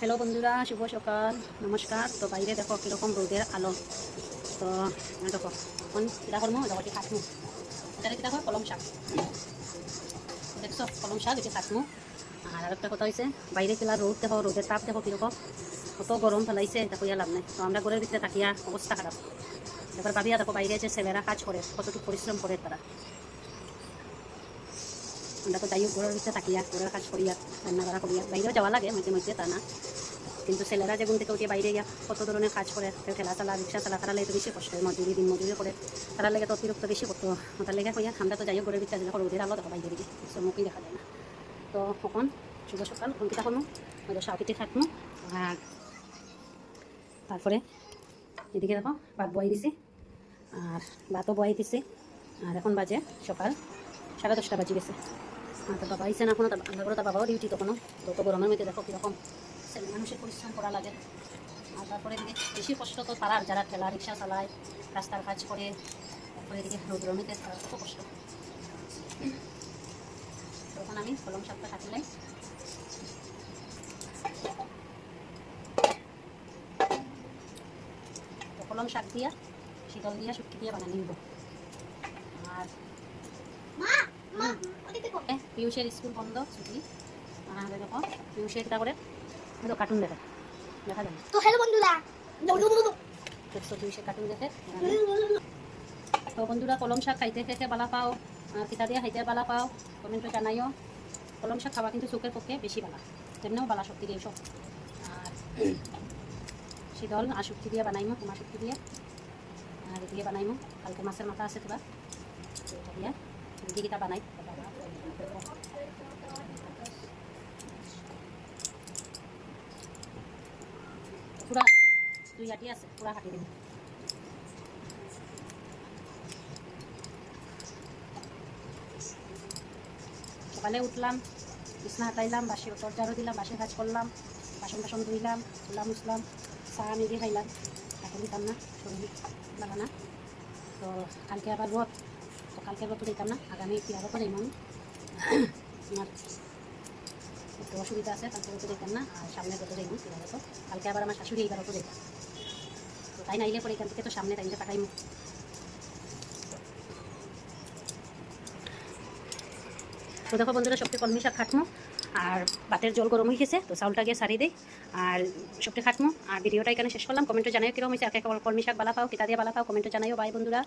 Hello বন্ধুরা, শুভ সকাল, নমস্কার। তো বাইরে দেখো কীরকম রোদের আলো। তো দেখো এখন কীটা করবো, দেখো এটি কাটমু, এটা কীটা হয় কলম শাক, দেখছো কলম শাক এটি কাটমু। আর একটা কথা হয়েছে, বাইরে খেলা রোদ দেখো, রোদের তাপ দেখো কীরকম, কত গরম ফেলাইছে, এটা কইয়া লাভ নাই। তো আমরা ঘরের ভিতরে থাকিয়া অবস্থা খারাপ। এবার ভাবিয়া দেখো বাইরে যে ছেলেরা কাজ করে কতটুকু পরিশ্রম করে তারা। আমরা তো যাই হোক ঘরের ভিতরে থাকিয়া ঘরের কাজ করিয়া রান্না বাড়া করিয়া বাইরেও যাওয়া লাগে মধ্যে মধ্যে, তা না। কিন্তু ছেলেরা যেগুন থেকে উঠিয়ে বাইরে গিয়া কত ধরনের কাজ করে, ঠেলা চালা রিক্সা চালা, তারা লাগে তো বেশি কষ্ট হয়, মজুরি দিন মজুরি করে তারা লাগে তো অতিরিক্ত বেশি করতো। তার লেগে কইয়া আমরা তো যাই হোক ঘরের ভিতরে দেখো রোদের আলো দেখো বাইরে দিকে মুখই দেখা যায় না। তো কখন শুভ সকাল এখন কীটা করবো, ওই শাক পিঠে থাকবো। আর তারপরে এদিকে দেখো ভাত বয়াই দিছি, আর ভাতও বয়াই দিছি। আর এখন বাজে সকাল 10:30 বাজি গেছে। আর তো বাবা আইসে না এখনো, আমরা করে তার বাবাও ডিউটি তখনও। তো গরমের মধ্যে দেখো কীরকম ছেলে মানুষের পরিশ্রম করা লাগে। আর তারপরে এদিকে বেশি কষ্ট তো তারা যারা ঠেলা রিক্সা চালায়, রাস্তার কাজ করে, তারপরে এদিকে রোদের মধ্যে তারা কত কষ্ট। তখন আমি কলম শাকটা কাটলাই, তো কলম শাক দিয়া শীতল দিয়া শুটকি দিয়ে বানিয়ে নিব। আর পিউষের স্কুল বন্ধ ছুটি। আর দেখো পিউষে একটা করে কার্টুন দেখে, দেখা যায় তো হ্যালো বন্ধুরা, দেখছো পিউষে কার্টুন দেখে। তো বন্ধুরা কলম শাক খাইতে খেতে বালা পাও, পিঠা দিয়ে খাইতে বালা পাও, কমেন্টে জানাইও। কলম শাক খাওয়া কিন্তু চোখের পক্ষে বেশি বালা, তেমনিও বালা শক্তি দিয়ে সব। আর শীতল আর শুক্তি দিয়ে বানাইমো, কুমা শুক্তি দিয়ে। আর এদিকে বানাইমো কালকে মাছের মাথা আছে তোরা, এটা দিয়ে এদিকে বানাই। পুরা 2 আটি আছে, পুরা কাটি দিবি। সকালে উঠলাম, বিছনা হাতাইলাম, বাসি তরজারও দিলাম, বাসি কাজ করলাম, বাসন টাসন ধুইলাম, চুলা মুছলাম, চা মেঘে খাইলাম। এখন দিতাম না, শরীর ভালো না। তো কালকে আবার রথ, তো কালকে রথ দিতাম না, আগামী আরও যাইম আমি। আমার একটু অসুবিধা আছে, কালকে রথ দিতাম না। আর সামনে রথ যাইম তো কালকে আবার আমার শাশুড়ি এইবার রথ যাইতাম। তো তাই নাইলে পরে এখান থেকে তো সামনে টাইমটা কাটাইম। তো দেখো বন্ধুরা সবকে কলমি শাক খাটমো, আর ভাতের জল গরম হয়ে গেছে, তো চাউলটা গিয়ে সারি দিই। আর সবকে খাটমো। আর ভিডিওটা এখানে শেষ করলাম। কমেন্টে জানাইও কীরকম হয়েছে, কলমি শাক বালা পাও, কিতা দিয়ে বালা পাও, কমেন্টে জানাইও। বাই বন্ধুরা।